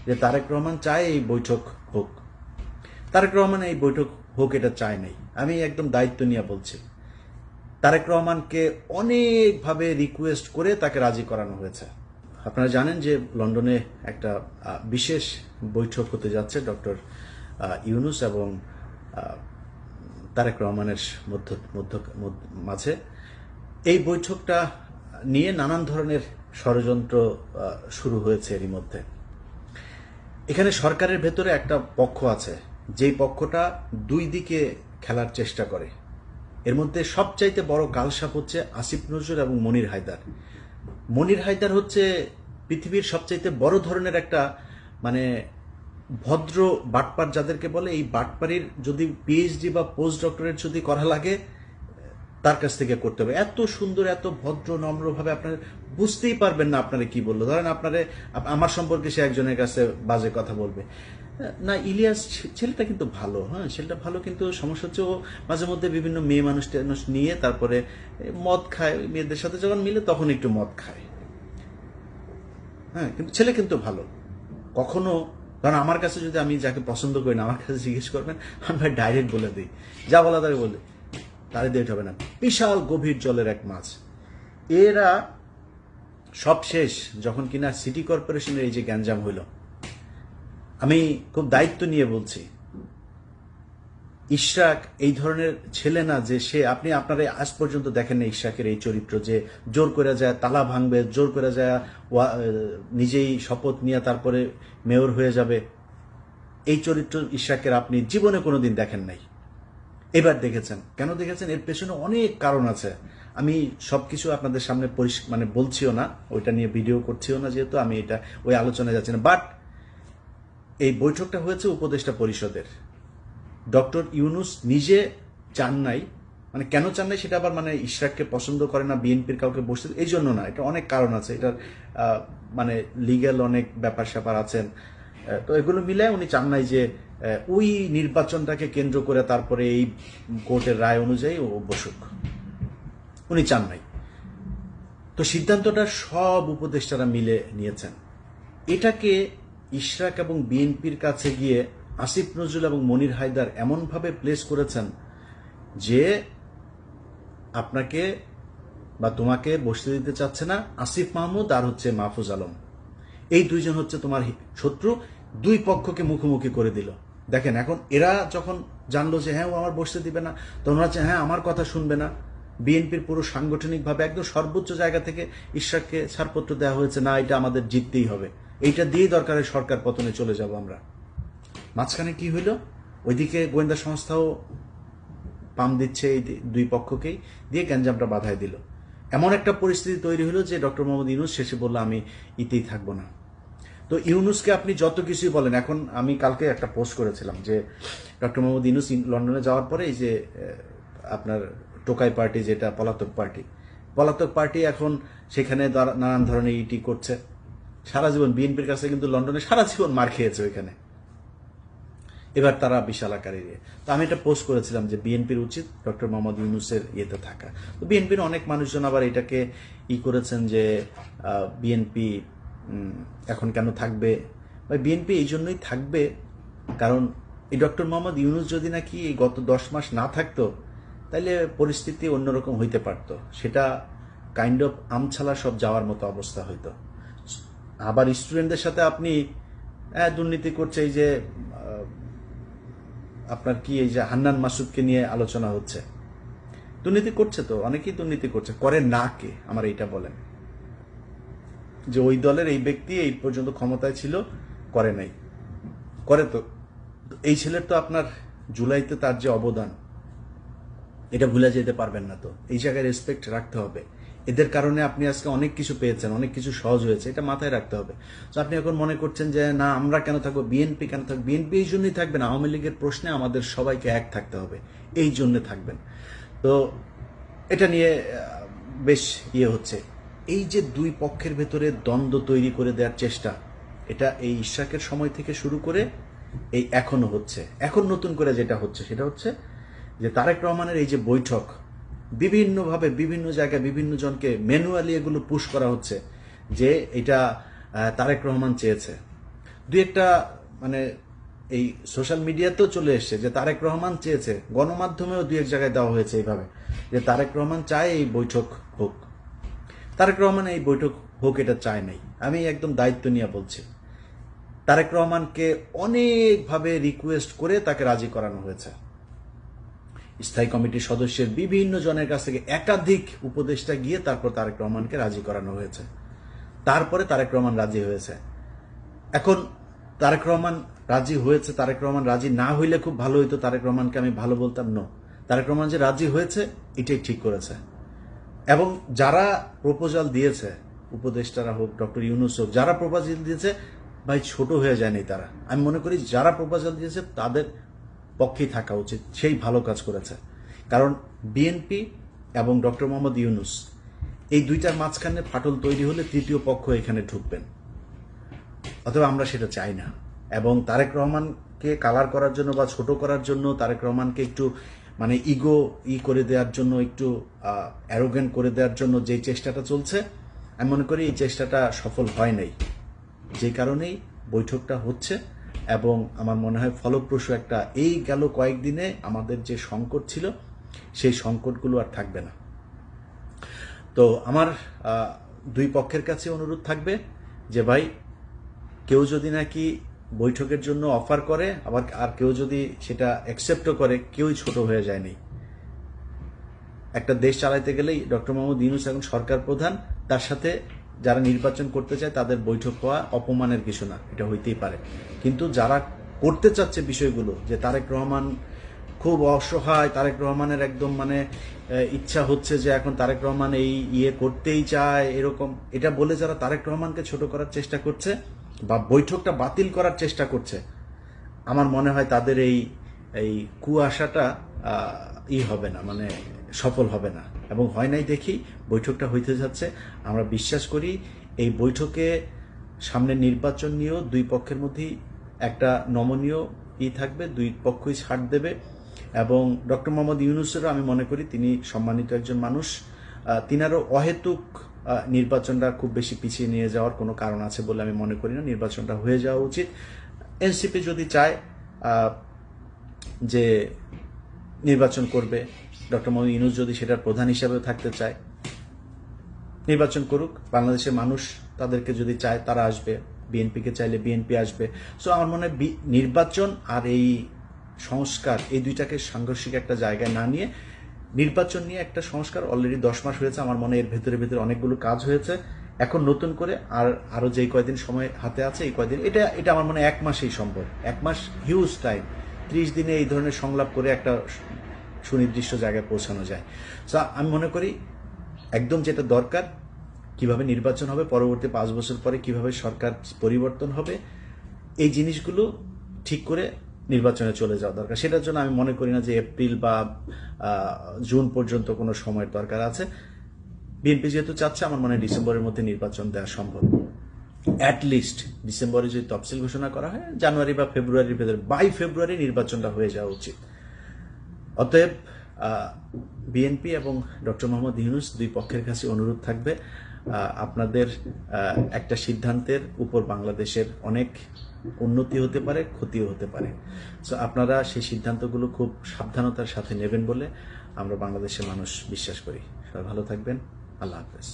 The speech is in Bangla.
যে তারেক রহমান চায় এই বৈঠক হোক। তারেক রহমান এই বৈঠক হোক এটা চায় নাই। আমি একদম দায়িত্ব নিয়ে বলছি, তারেক রহমানকে অনেকভাবে রিকোয়েস্ট করে তাকে রাজি করানো হয়েছে। আপনারা জানেন যে লন্ডনে একটা বিশেষ বৈঠক হতে যাচ্ছে ডক্টর ইউনূস এবং তারেক রহমানের মাঝে। এই বৈঠকটা নিয়ে নানান ধরনের ষড়যন্ত্র শুরু হয়েছে এরই মধ্যে। এখানে সরকারের ভেতরে একটা পক্ষ আছে, যেই পক্ষটা দুই দিকে খেলার চেষ্টা করে। এর মধ্যে সবচাইতে বড় কালসাপ হচ্ছে আসিফ নজরুল এবং মনির হায়দার। মনির হায়দার হচ্ছে পৃথিবীর সবচাইতে বড় ধরনের একটা মানে ভদ্র বাটপার যাদেরকে বলে। এই বাটপারির যদি পিএইচডি বা পোস্ট ডক্টরেট যদি করা লাগে তার কাছ থেকে করতে হবে। এত সুন্দর, এত ভদ্র, নম্রভাবে আপনারা বুঝতেই পারবেন না আপনারা কি বললো। ধরেন আপনারা আমার সম্পর্কে সে একজনের কাছে বাজে কথা বলবে না, ইলিয়াস ছেলেটা কিন্তু ভালো, হ্যাঁ ছেলেটা ভালো, কিন্তু সমস্যা হচ্ছে ও মাঝে মধ্যে বিভিন্ন মেয়ে মানুষ নিয়ে তারপরে মদ খায়, মেয়েদের সাথে যখন মিলে তখন একটু মদ খায়, হ্যাঁ কিন্তু ছেলে কিন্তু ভালো। কখনো কারণ আমার কাছে যদি আমি যাকে পছন্দ করি না আমার কাছে জিজ্ঞেস করবেন, আমি ডাইরেক্ট বলে দিই, যা বলা তাকে বলে তারে দিয়ে হবে না। বিশাল গভীর জলের এক মাছ। এরা সব শেষ যখন কিনা সিটি কর্পোরেশনের এই যে গ্যাঞ্জাম হইল। আমি খুব দায়িত্ব নিয়ে বলছি, ইশরাক এই ধরনের ছেলে না যে সে আপনারা আজ পর্যন্ত দেখেন না ইশরাকের এই চরিত্র যে জোর করে যায় তালা ভাঙবে, জোর করে যায় নিজেই শপথ নিয়ে তারপরে মেয়র হয়ে যাবে। এই চরিত্র ইশরাকের আপনি জীবনে কোনোদিন দেখেন নাই, এবার দেখেছেন। কেন দেখেছেন? এর পেছনে অনেক কারণ আছে। আমি সবকিছু আপনাদের সামনে মানে বলছিও না, ওইটা নিয়ে ভিডিও করছিও না, যেহেতু আমি এটা ওই আলোচনায় যাচ্ছি না। বাট এই বৈঠকটা হয়েছে উপদেষ্টা পরিষদের। ডক্টর ইউনূস নিজে চান নাই, মানে কেন চান নাই সেটা আবার মানে ইশরাককে পছন্দ করে না, বিএনপির কাউকে বসতে, এই জন্য না, এটা অনেক কারণ আছে। এটার মানে লিগ্যাল অনেক ব্যাপার স্যাপার আছেন। তো এগুলো মিলে উনি চান নাই যে ওই নির্বাচনটাকে কেন্দ্র করে তারপরে এই কোর্টের রায় অনুযায়ী ও বসুক, উনি চান নাই। তো সিদ্ধান্তটা সব উপদেষ্টারা মিলে নিয়েছেন। এটাকে ইশরাক এবং বিএনপির কাছে গিয়ে আসিফ নজরুল এবং মনির হায়দার এমনভাবে প্লেস করেছেন যে আপনাকে বা তোমাকে বসতে দিতে চাচ্ছে না আসিফ মাহমুদ আর হচ্ছে মাহফুজ আলম। এই দুইজন হচ্ছে তোমার শত্রু, দুই পক্ষকে মুখোমুখি করে দিল। দেখেন এখন এরা যখন জানলো যে হ্যাঁ ও আমার বসতে দিবে না, তখন হচ্ছে হ্যাঁ আমার কথা শুনবে না। বিএনপির পুরো সাংগঠনিকভাবে একদম সর্বোচ্চ জায়গা থেকে ইশরাককে ছাড়পত্র দেওয়া হয়েছে, না এটা আমাদের জিততেই হবে, এইটা দিয়েই দরকারে সরকার পতনে চলে যাব আমরা। মাঝখানে কি হইল? ওইদিকে গোয়েন্দা সংস্থাও পাম দিচ্ছে এই দুই পক্ষকেই, দিয়ে গ্যাঞ্জামটা বাধায় দিল। এমন একটা পরিস্থিতি তৈরি হলো যে ডক্টর মোহাম্মদ ইউনূস শেষে বললো আমি ইতেই থাকবো না। তো ইউনূসকে আপনি যত কিছুই বলেন, এখন আমি কালকে একটা পোস্ট করেছিলাম যে ডক্টর মোহাম্মদ ইউনূস লন্ডনে যাওয়ার পরে এই যে আপনার টোকাই পার্টি, যেটা পলাতক পার্টি এখন সেখানে নানান ধরনের ইটি করছে। সারা জীবন বিএনপির কাছে কিন্তু লন্ডনে সারা জীবন মার খেয়েছে ওইখানে, এবার তারা বিশাল আকারে। তো আমি এটা পোস্ট করেছিলাম যে বিএনপির উচিত ডক্টর মোহাম্মদ ইউনূসের ইয়েতে থাকা। তো বিএনপির অনেক মানুষজন আবার এটাকে করেছেন যে বিএনপি এখন কেন থাকবে, বা বিএনপি এই জন্যই থাকবে কারণ এই ডক্টর মোহাম্মদ ইউনূস যদি নাকি এই গত 10 মাস না থাকতো তাহলে পরিস্থিতি অন্যরকম হইতে পারত, সেটা কাইন্ড অফ আমছালা সব যাওয়ার মতো অবস্থা হইতো। আবার স্টুডেন্টদের সাথে আপনি দুর্নীতি করছে, এই যে আপনার কি এই যে হান্নান মাসুদকে নিয়ে আলোচনা হচ্ছে, দুর্নীতি করছে তো অনেকেই দুর্নীতি করছে, করে না কে আমার এইটা বলেন, যে ওই দলের এই ব্যক্তি এই পর্যন্ত ক্ষমতায় ছিল করে নাই, করে তো। এই ছেলের তো আপনার জুলাইতে তার যে অবদান এটা ভুলে যেতে পারবেন না। তো এই জায়গায় রেসপেক্ট রাখতে হবে। এদের কারণে আপনি আজকে অনেক কিছু পেয়েছেন, অনেক কিছু সহজ হয়েছে, এটা মাথায় রাখতে হবে। তো আপনি এখন মনে করছেন যে না আমরা কেন থাকবো, বিএনপি কেন থাকবে, বিএনপি এই জন্যই থাকবেন, আওয়ামী লীগের প্রশ্নে আমাদের সবাইকে এক থাকতে হবে, এই জন্য থাকবেন। তো এটা নিয়ে বেশ হচ্ছে। এই যে দুই পক্ষের ভেতরে দ্বন্দ্ব তৈরি করে দেওয়ার চেষ্টা, এটা এই ইশরাকের সময় থেকে শুরু করে এই এখনো হচ্ছে। এখন নতুন করে যেটা হচ্ছে সেটা হচ্ছে যে তারেক রহমানের এই যে বৈঠক, বিভিন্নভাবে বিভিন্ন জায়গায় বিভিন্ন জনকে ম্যানুয়ালি এগুলো পুশ করা হচ্ছে যে এটা তারেক রহমান চেয়েছে। দুই একটা মানে এই সোশ্যাল মিডিয়াতেও চলে এসছে যে তারেক রহমান চেয়েছে, গণমাধ্যমেও দুই এক জায়গায় দেওয়া হয়েছে এইভাবে যে তারেক রহমান চায় এই বৈঠক হোক। তারেক রহমান এই বৈঠক হোক এটা চায় নাই। আমি একদম দায়িত্ব নিয়ে বলছি, তারেক রহমানকে অনেকভাবে রিকোয়েস্ট করে তাকে রাজি করানো হয়েছে। স্থায়ী কমিটির সদস্যের বিভিন্ন জনের কাছ থেকে একাধিক উপদেষ্টা গিয়ে তারপর তারেক রহমানকে রাজি করানো হয়েছে। তারপরে তারেক রহমান রাজি হয়েছে। এখন তারেক রহমান রাজি হয়েছে, তারেক রহমান রাজি না হইলে খুব ভালো হইতো, তারেক রহমানকে আমি ভালো বলতাম। নো, তারেক রহমান যে রাজি হয়েছে এটাই ঠিক করেছে। এবং যারা প্রপোজাল দিয়েছে, উপদেষ্টারা হোক, ডক্টর ইউনূস হোক, যারা প্রপোজাল দিয়েছে ভাই ছোট হয়ে যায়নি তারা। আমি মনে করি যারা প্রপোজাল দিয়েছে তাদের পক্ষেই থাকা উচিত, সেই ভালো কাজ করেছে। কারণ বিএনপি এবং ডক্টর মোহাম্মদ ইউনূস এই দুইটার মাঝখানে ফাটল তৈরি হলে তৃতীয় পক্ষ এখানে ঢুকবেন, অথবা আমরা সেটা চাই না। এবং তারেক রহমানকে কালার করার জন্য বা ছোট করার জন্য, তারেক রহমানকে একটু মানে ইগো করে দেওয়ার জন্য, একটু অ্যারোগেন্ট করে দেওয়ার জন্য যে চেষ্টাটা চলছে, আমি মনে করি এই চেষ্টাটা সফল হয় নাই। যে কারণেই বৈঠকটা হচ্ছে এবং আমার মনে হয় ফলপ্রসূ একটা, এই গেল কয়েকদিনে আমাদের যে সংকট ছিল সেই সংকটগুলো আর থাকবে না। তো আমার দুই পক্ষের কাছে অনুরোধ থাকবে যে ভাই, কেউ যদি নাকি বৈঠকের জন্য অফার করে, আবার আর কেউ যদি সেটা অ্যাকসেপ্টও করে, কেউই ছোট হয়ে যায়নি। একটা দেশ চালাইতে গেলেই ডক্টর মোহাম্মদ ইউনূস এখন সরকার প্রধান, তার সাথে যারা নির্বাচন করতে চায় তাদের বৈঠক হওয়া অপমানের কিছু না, এটা হইতেই পারে। কিন্তু যারা করতে চাচ্ছে বিষয়গুলো, যে তারেক রহমান খুব অসহায়, তারেক রহমানের একদম মানে ইচ্ছা হচ্ছে যে এখন তারেক রহমান এই করতেই চায়, এরকম এটা বলে যারা তারেক রহমানকে ছোট করার চেষ্টা করছে বা বৈঠকটা বাতিল করার চেষ্টা করছে, আমার মনে হয় তাদের এই কুয়াশাটা হবে না, মানে সফল হবে না। এবং হয় নাই দেখি বৈঠকটা হইতে যাচ্ছে। আমরা বিশ্বাস করি এই বৈঠকে সামনে নির্বাচন নিয়েও দুই পক্ষের মধ্যেই একটা নমনীয় থাকবে, দুই পক্ষই ছাড় দেবে। এবং ডক্টর মোহাম্মদ ইউনূসেরও আমি মনে করি তিনি সম্মানিত একজন মানুষ, তিনারও অহেতুক নির্বাচনটা খুব বেশি পিছিয়ে নিয়ে যাওয়ার কোনো কারণ আছে বলে আমি মনে করি না। নির্বাচনটা হয়ে যাওয়া উচিত। এনসিপি যদি চায় যে নির্বাচন করবে, ডক্টর মোহাম্মদ ইউনূস যদি সেটার প্রধান হিসাবেও থাকতে চায়, নির্বাচন করুক। বাংলাদেশের মানুষ তাদেরকে যদি চায় তারা আসবে, বিএনপিকে চাইলে বিএনপি আসবে। সো আমার মনে হয় নির্বাচন আর এই সংস্কার, এই দুইটাকে সাংঘর্ষিক একটা জায়গায় না নিয়ে নির্বাচন নিয়ে একটা সংস্কার অলরেডি 10 মাস হয়েছে। আমার মনে হয় এর ভেতরে অনেকগুলো কাজ হয়েছে। এখন নতুন করে আরো যে কয়দিন সময় হাতে আছে, এই কয়দিন এটা আমার মনে হয় 1 মাসেই সম্ভব। 1 মাস হিউজ টাইম। 30 দিনে এই ধরনের সংলাপ করে একটা সুনির্দিষ্ট জায়গায় পৌঁছানো যায়। সো আমি মনে করি একদম যেটা দরকার, কিভাবে নির্বাচন হবে, পরবর্তী 5 বছর পরে কিভাবে সরকার পরিবর্তন হবে, এই জিনিসগুলো ঠিক করে নির্বাচনে চলে যাওয়া দরকার। সেটার জন্য আমি মনে করি না যে এপ্রিল বা জুন পর্যন্ত কোনো সময়ের দরকার আছে। বিএনপি যেহেতু চাচ্ছে, আমার মনে হয় ডিসেম্বরের মধ্যে নির্বাচন দেওয়া সম্ভব। অ্যাটলিস্ট ডিসেম্বরে যদি তফসিল ঘোষণা করা হয়, জানুয়ারি বা ফেব্রুয়ারির ভেতরে, বাই ফেব্রুয়ারি নির্বাচনটা হয়ে যাওয়া উচিত। অতএব বিএনপি এবং ডক্টর মোহাম্মদ ইউনূস দুই পক্ষের কাছে অনুরোধ থাকবে, আপনাদের একটা সিদ্ধান্তের উপর বাংলাদেশের অনেক উন্নতি হতে পারে, ক্ষতিও হতে পারে। সো আপনারা সেই সিদ্ধান্তগুলো খুব সাবধানতার সাথে নেবেন বলে আমরা বাংলাদেশের মানুষ বিশ্বাস করি। সবাই ভালো থাকবেন। আল্লাহ হাফেজ।